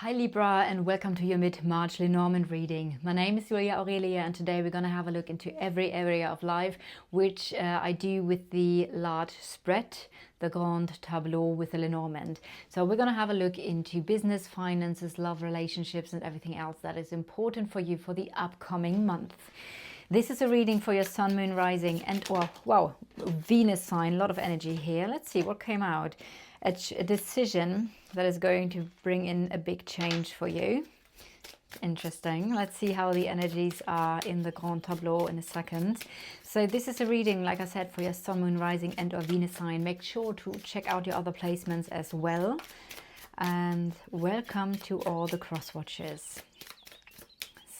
Hi Libra, and welcome to your mid-March Lenormand reading. My name is Julia Aurelia, and today we're going to have a look into every area of life, which I do with the large spread, the Grand Tableau with the Lenormand. So we're going to have a look into business, finances, love, relationships, and everything else that is important for you for the upcoming month. This is a reading for your Sun, Moon, Rising, and wow, Venus sign. A lot of energy here. Let's see what came out. A decision that is going to bring in a big change for you. Interesting. Let's see how the energies are in the Grand Tableau in a second. So this is a reading, like I said, for your Sun, Moon, Rising, and or Venus sign. Make sure to check out your other placements as well. And welcome to all the cross watchers.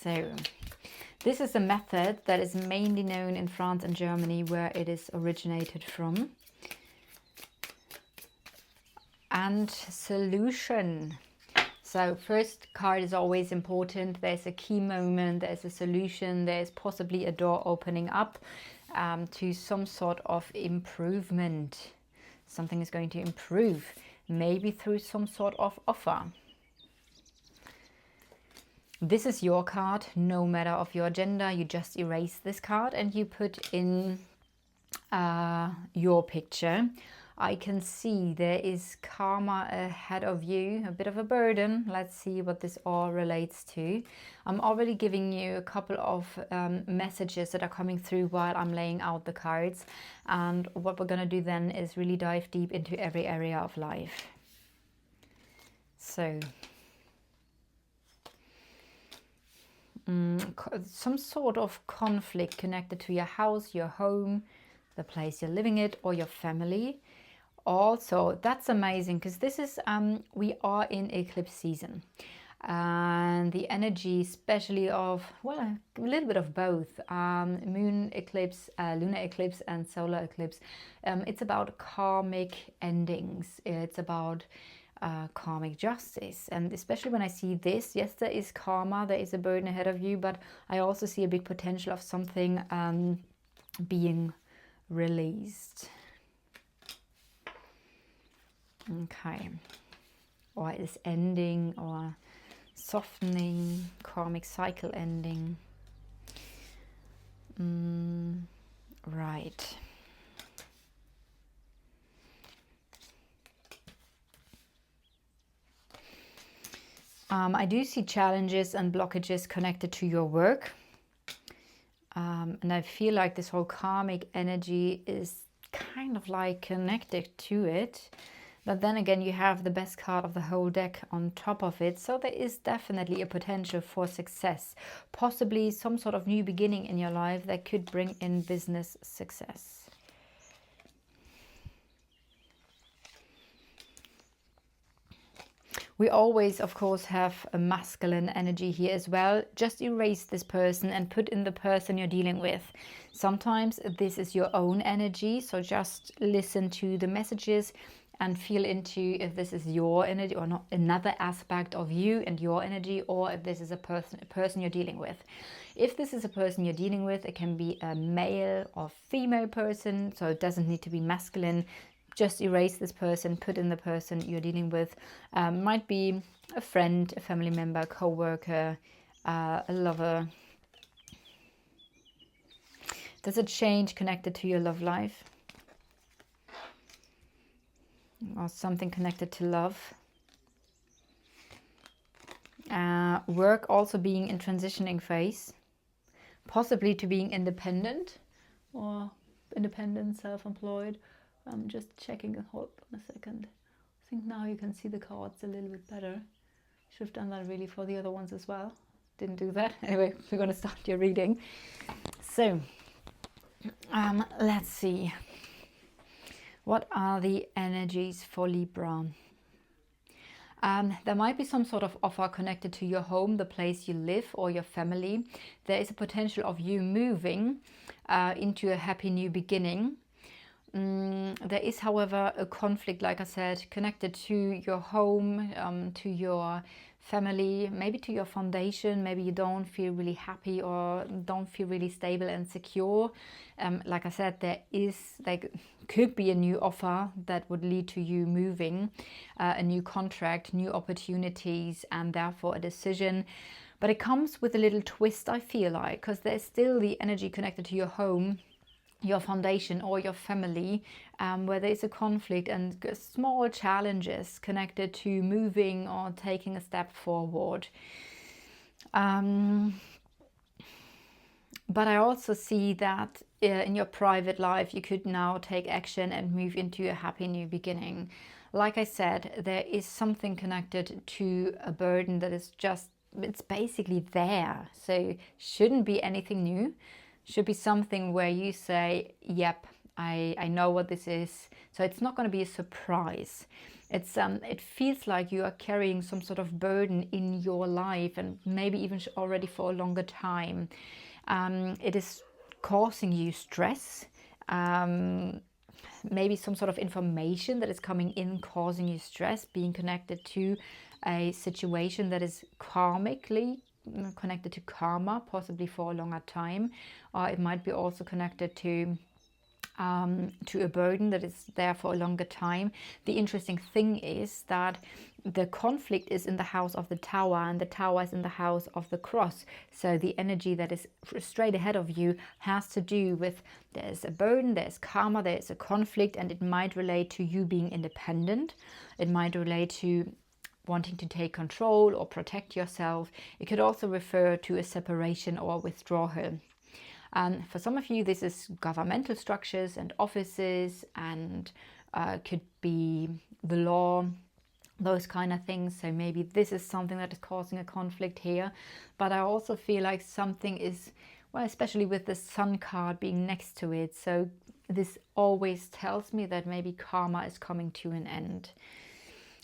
So this is a method that is mainly known in France and Germany, where it is originated from. And solution. So first card is always important. There's a key moment, there's a solution, there's possibly a door opening up to some sort of improvement. Something is going to improve, maybe through some sort of offer. This is your card, no matter of your gender. You just erase this card and you put in your picture. I can see there is karma ahead of you, a bit of a burden. Let's see what this all relates to. I'm already giving you a couple of messages that are coming through while I'm laying out the cards. And what we're going to do then is really dive deep into every area of life. So, some sort of conflict connected to your house, your home, the place you're living in, or your family. Also, that's amazing because this is we are in eclipse season, and the energy especially of, well, a little bit of both, moon eclipse, lunar eclipse, and solar eclipse. It's about karmic endings. It's about karmic justice, and especially when I see this, yes, there is karma, there is a burden ahead of you, but I also see a big potential of something being released. Okay, or is ending or softening, karmic cycle ending. Right. I do see challenges and blockages connected to your work. And I feel like this whole karmic energy is kind of like connected to it. But then again, you have the best card of the whole deck on top of it. So there is definitely a potential for success. Possibly some sort of new beginning in your life that could bring in business success. We always, of course, have a masculine energy here as well. Just erase this person and put in the person you're dealing with. Sometimes this is your own energy. So just listen to the messages and feel into if this is your energy or not, another aspect of you and your energy, or if this is a person you're dealing with. If this is a person you're dealing with, it can be a male or female person, so it doesn't need to be masculine. Just erase this person, put in the person you're dealing with. Might be a friend, a family member, a co-worker, a lover. Does it change connected to your love life? Or something connected to love. Work also being in transitioning phase. Possibly to being independent or independent, self-employed. I'm just checking, hold on a second. I think now you can see the cards a little bit better. Should have done that really for the other ones as well. Didn't do that. Anyway, we're going to start your reading. So, let's see. What are the energies for Libra? There might be some sort of offer connected to your home, the place you live, or your family. There is a potential of you moving into a happy new beginning. There is, however, a conflict, like I said, connected to your home, to your family, maybe to your foundation. Maybe you don't feel really happy or don't feel really stable and secure. Like I said, there is like could be a new offer that would lead to you moving, a new contract, new opportunities, and therefore a decision. But it comes with a little twist, I feel like, because there's still the energy connected to your home, your foundation, or your family, where there's a conflict and small challenges connected to moving or taking a step forward. But I also see that in your private life, you could now take action and move into a happy new beginning. Like I said, there is something connected to a burden that is just, it's basically there. So shouldn't be anything new. Should be something where you say, yep, I know what this is. So it's not going to be a surprise. It feels like you are carrying some sort of burden in your life, and maybe even already for a longer time. It is causing you stress, maybe some sort of information that is coming in causing you stress, being connected to a situation that is karmically connected to karma, possibly for a longer time, or it might be also connected to a burden that is there for a longer time. The interesting thing is that the conflict is in the house of the Tower, and the Tower is in the house of the Cross. So the energy that is straight ahead of you has to do with, there's a burden, there's karma, there's a conflict, and it might relate to you being independent. It might relate to wanting to take control or protect yourself. It could also refer to a separation or withdrawal. For some of you, this is governmental structures and offices, and could be the law, those kind of things. So maybe this is something that is causing a conflict here. But I also feel like something is, well, especially with the Sun card being next to it. So this always tells me that maybe karma is coming to an end.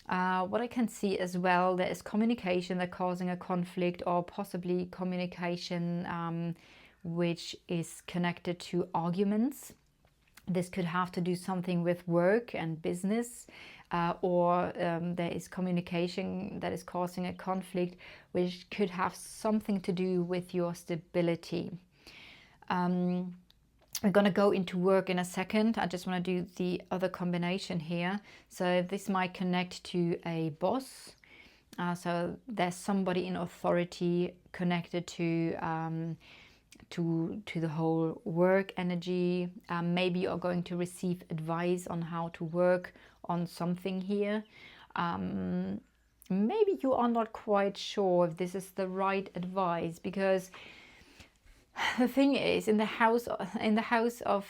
What I can see as well, there is communication that causing a conflict, or possibly communication which is connected to arguments. This could have to do something with work and business, or there is communication that is causing a conflict which could have something to do with your stability. We're going to go into work in a second. I just want to do the other combination here. So this might connect to a boss. So there's somebody in authority connected to the whole work energy. Maybe you're going to receive advice on how to work on something here. Maybe you are not quite sure if this is the right advice, because the thing is, in the house of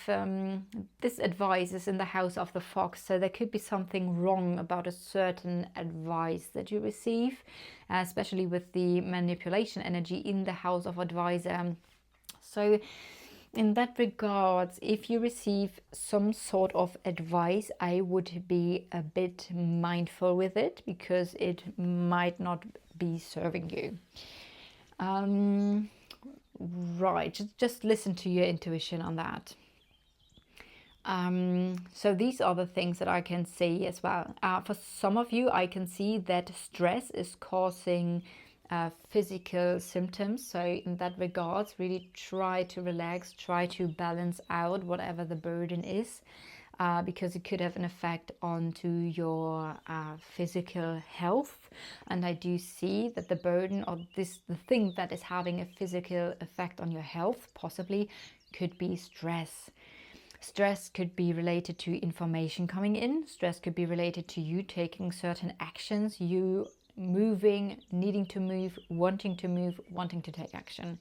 this advice is in the house of the fox. So there could be something wrong about a certain advice that you receive, especially with the manipulation energy in the house of advisor. So in that regards, if you receive some sort of advice, I would be a bit mindful with it, because it might not be serving you. Right, just listen to your intuition on that. So these are the things that I can see as well. For some of you, I can see that stress is causing physical symptoms. So in that regards, really try to relax, try to balance out whatever the burden is, because it could have an effect onto your physical health. And I do see that the burden of the thing that is having a physical effect on your health possibly could be stress. Stress could be related to information coming in. Stress could be related to you taking certain actions, you moving, needing to move, wanting to take action.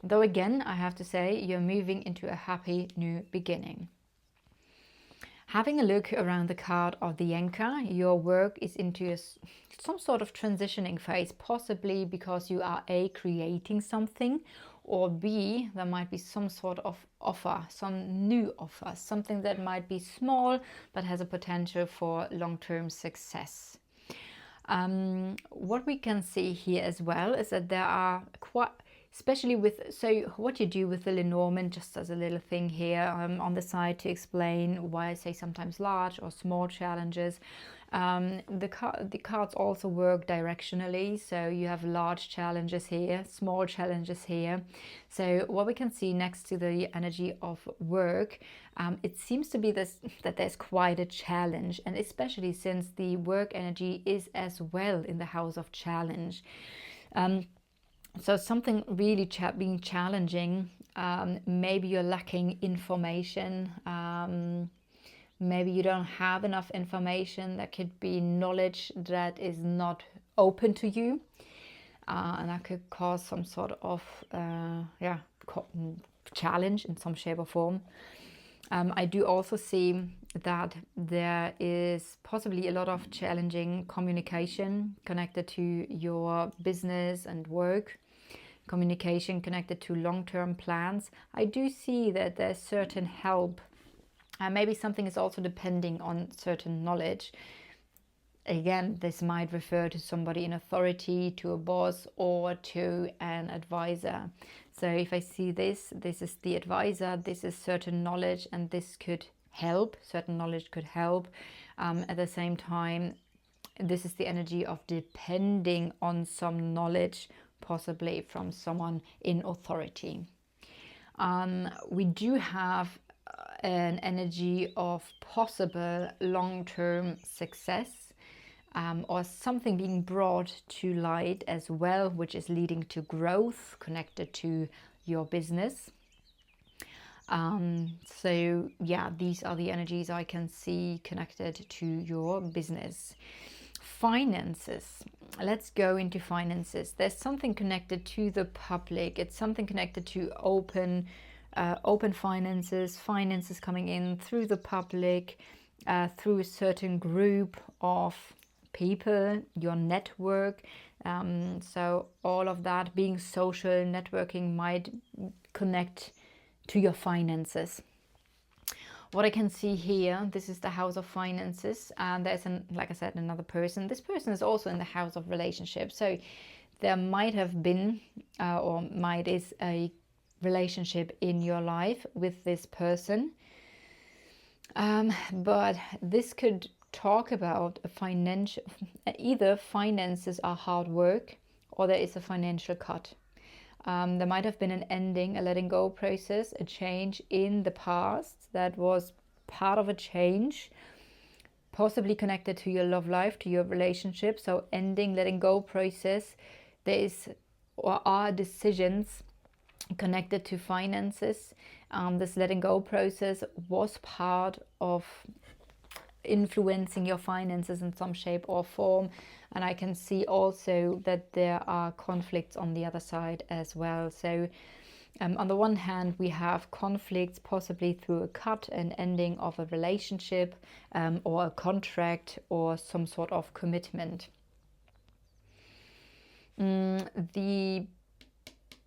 Though again, I have to say, you're moving into a happy new beginning. Having a look around the card of the Anchor, your work is into some sort of transitioning phase, possibly because you are A, creating something, or B, there might be some sort of offer, some new offer, something that might be small but has a potential for long-term success. What we can see here as well is that there are quite, especially with, so what you do with the Lenormand, just as a little thing here on the side to explain why I say sometimes large or small challenges. The cards also work directionally, so you have large challenges here, small challenges here. So what we can see next to the energy of work, it seems to be that there's quite a challenge, and especially since the work energy is as well in the house of challenge. So something really being challenging. Maybe you're lacking information. Maybe you don't have enough information. There could be knowledge that is not open to you, and that could cause some sort of challenge in some shape or form. I do also see that there is possibly a lot of challenging communication connected to your business and work, communication connected to long-term plans. I do see that there's certain help. Maybe something is also depending on certain knowledge. Again, this might refer to somebody in authority, to a boss, or to an advisor. So if I see this is the advisor, this is certain knowledge, and this could help. Certain knowledge could help. At the same time, this is the energy of depending on some knowledge, possibly from someone in authority. We do have an energy of possible long-term success, or something being brought to light as well, which is leading to growth connected to your business. So yeah, these are the energies I can see connected to your business. Finances. Let's go into finances. There's something connected to the public. It's something connected to open finances coming in through the public, through a certain group of people, your network. So all of that, being social, networking, might connect to your finances. What I can see here, this is the house of finances, and there's like I said, another person. This person is also in the house of relationships. So there might have been is a relationship in your life with this person, but this could talk about a financial, either finances are hard work, or there is a financial cut. There might have been an ending, a letting go process, a change in the past that was part of a change, possibly connected to your love life, to your relationship. So ending, letting go process. There is or are decisions connected to finances. This letting go process was part of influencing your finances in some shape or form. And I can see also that there are conflicts on the other side as well. So on the one hand, we have conflicts possibly through a cut, an ending of a relationship, or a contract, or some sort of commitment. The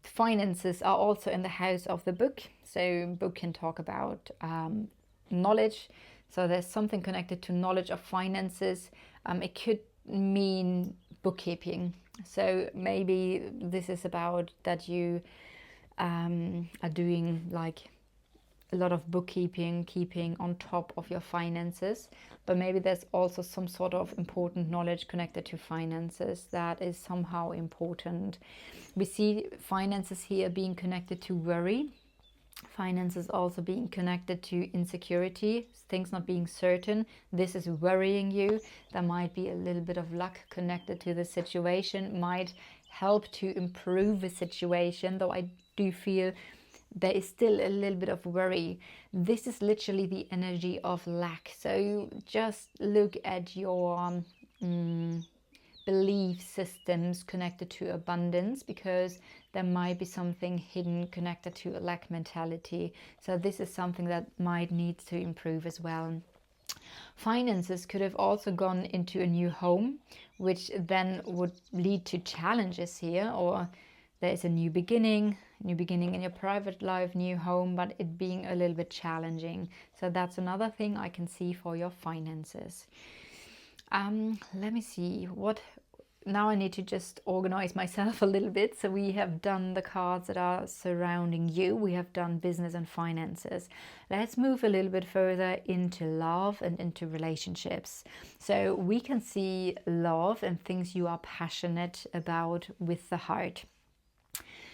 finances are also in the house of the book. So book can talk about knowledge. So there's something connected to knowledge of finances. It could mean bookkeeping. So maybe this is about that you are doing like a lot of bookkeeping, keeping on top of your finances. But maybe there's also some sort of important knowledge connected to finances that is somehow important. We see finances here being connected to worry. Finances also being connected to insecurity, things not being certain. This is worrying you. There might be a little bit of luck connected to the situation, might help to improve the situation, though I do feel there is still a little bit of worry. This is literally the energy of lack. So just look at your belief systems connected to abundance, because there might be something hidden connected to a lack mentality. So this is something that might need to improve as well. Finances could have also gone into a new home, which then would lead to challenges here, or there is a new beginning in your private life, new home, but it being a little bit challenging. So that's another thing I can see for your finances. Let me see what now I need to just organize myself a little bit. So we have done the cards that are surrounding you. We have done business and finances. Let's move a little bit further into love and into relationships. So we can see love and things you are passionate about with the heart.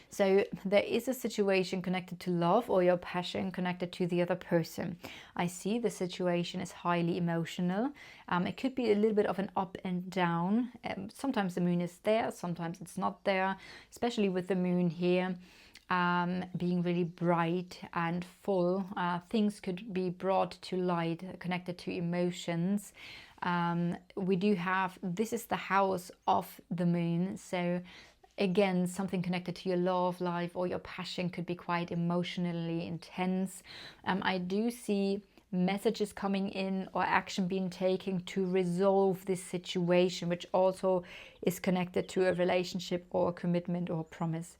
So there is a situation connected to love or your passion connected to the other person. I see the situation is highly emotional. It could be a little bit of an up and down. Sometimes the moon is there, sometimes it's not there, especially with the moon here. Being really bright and full. Things could be brought to light, connected to emotions. We do have, this is the house of the moon, so again, something connected to your love life or your passion could be quite emotionally intense. I do see messages coming in or action being taken to resolve this situation, which also is connected to a relationship or a commitment or a promise.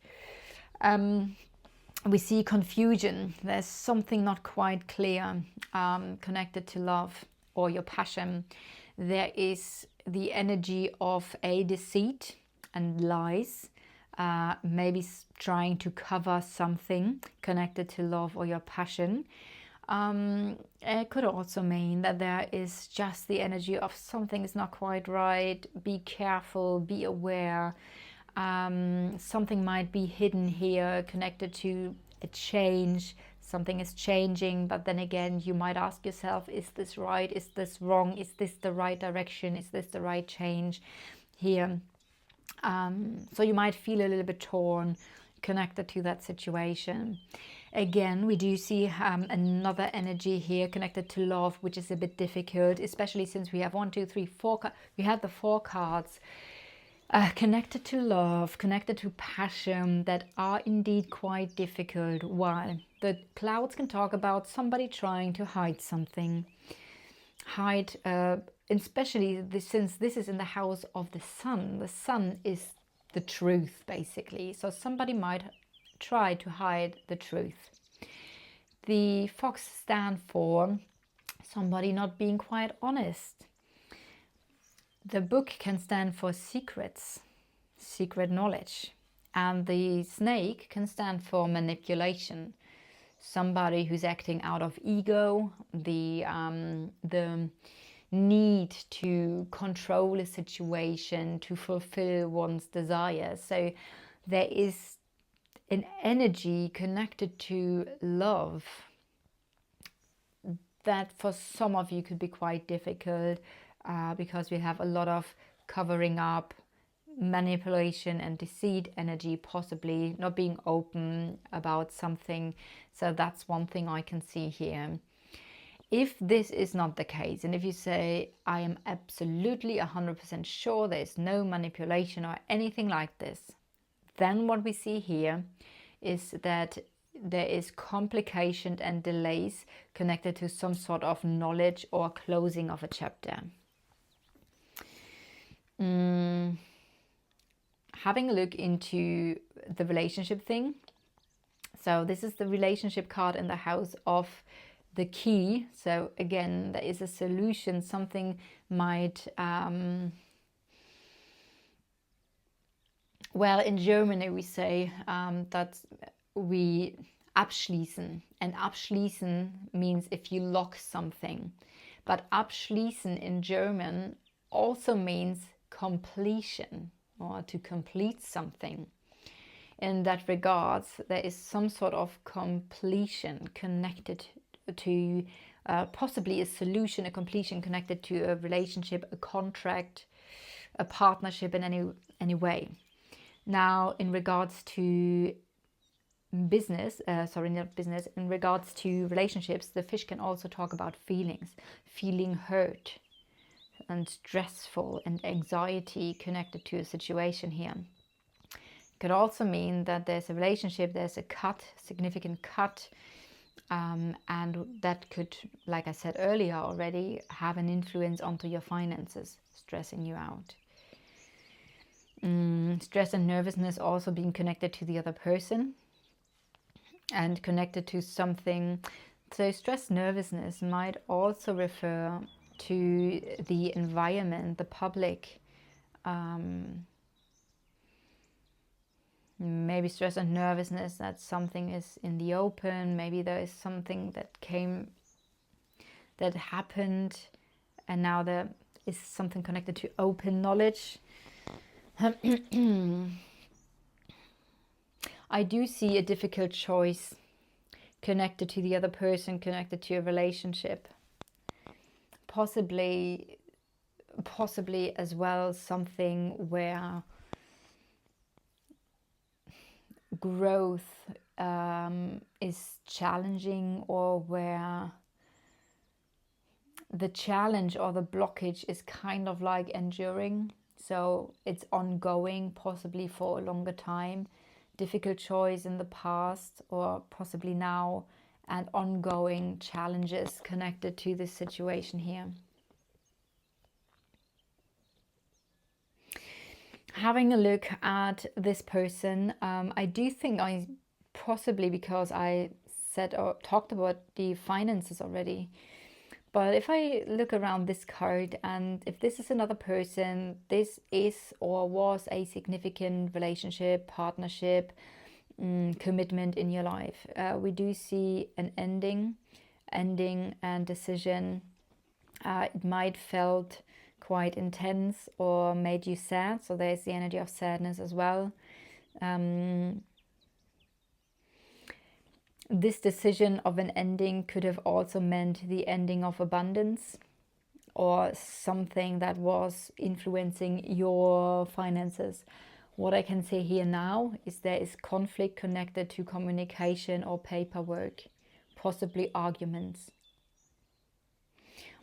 We see confusion. There's something not quite clear connected to love or your passion. There is the energy of a deceit and lies, maybe trying to cover something connected to love or your passion. It could also mean that there is just the energy of something is not quite right. Be careful, be aware. Something might be hidden here, connected to a change. Something is changing, but then again, you might ask yourself, is this right? Is this wrong? Is this the right direction? Is this the right change here? So you might feel a little bit torn, connected to that situation. Again, we do see another energy here connected to love, which is a bit difficult, especially since we have 1, 2, 3, 4. We have the 4 cards connected to love, connected to passion, that are indeed quite difficult. Why? The clouds can talk about somebody trying to hide something. Hide, especially since this is in the house of the sun. The sun is the truth, basically. So somebody might try to hide the truth. The fox stands for somebody not being quite honest. The book can stand for secrets, secret knowledge. And the snake can stand for manipulation. Somebody who's acting out of ego, the need to control a situation, to fulfill one's desires. So there is an energy connected to love that for some of you could be quite difficult, because we have a lot of covering up, manipulation and deceit energy, possibly not being open about something. So that's one thing I can see here. If this is not the case, and if you say, I am absolutely 100% sure there is no manipulation or anything like this, then what we see here is that there is complication and delays connected to some sort of knowledge or closing of a chapter. Having a look into the relationship thing. So this is the relationship card in the house of the key. So again, there is a solution. Something might, well, in Germany we say that we abschließen. And abschließen means if you lock something. But abschließen in German also means completion, or to complete something. In that regards, there is some sort of completion connected to possibly a solution, a completion connected to a relationship, a contract, a partnership in any way. Now, in regards to business, in regards to relationships, the fish can also talk about feelings, feeling hurt and stressful and anxiety connected to a situation here. It could also mean that there's a relationship, there's a cut, significant cut, and that could, like I said earlier already, have an influence onto your finances, stressing you out. Stress and nervousness also being connected to the other person and connected to something. So stress, nervousness might also refer to the environment, the public maybe stress and nervousness that something is in the open. Maybe there is something that happened, and now there is something connected to open knowledge. I do see a difficult choice connected to the other person, connected to a relationship. Possibly as well something where growth is challenging, or where the challenge or the blockage is kind of like enduring. So it's ongoing, possibly for a longer time. Difficult choice in the past or possibly now, and ongoing challenges connected to this situation here. Having a look at this person, I do think possibly because I said or talked about the finances already. But if I look around this card, and if this is another person, this is or was a significant relationship, partnership, commitment in your life. We do see an ending and decision. It might felt quite intense or made you sad. So there's the energy of sadness as well. This decision of an ending could have also meant the ending of abundance, or something that was influencing your finances. What I can say here now is there is conflict connected to communication or paperwork, possibly arguments.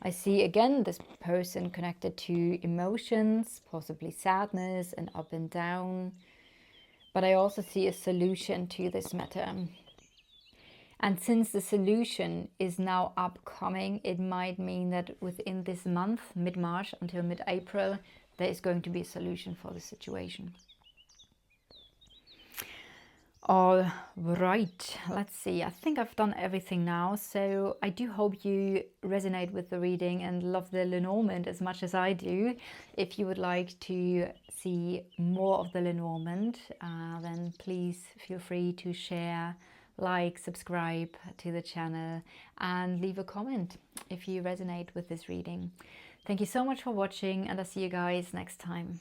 I see again this person connected to emotions, possibly sadness and up and down. But I also see a solution to this matter. And since the solution is now upcoming, it might mean that within this month, mid-March until mid-April, there is going to be a solution for the situation. All right, let's see. I think I've done everything now. So I do hope you resonate with the reading and love the Lenormand as much as I do. If you would like to see more of the Lenormand, then please feel free to share, like, subscribe to the channel, and leave a comment if you resonate with this reading. Thank you so much for watching, and I'll see you guys next time.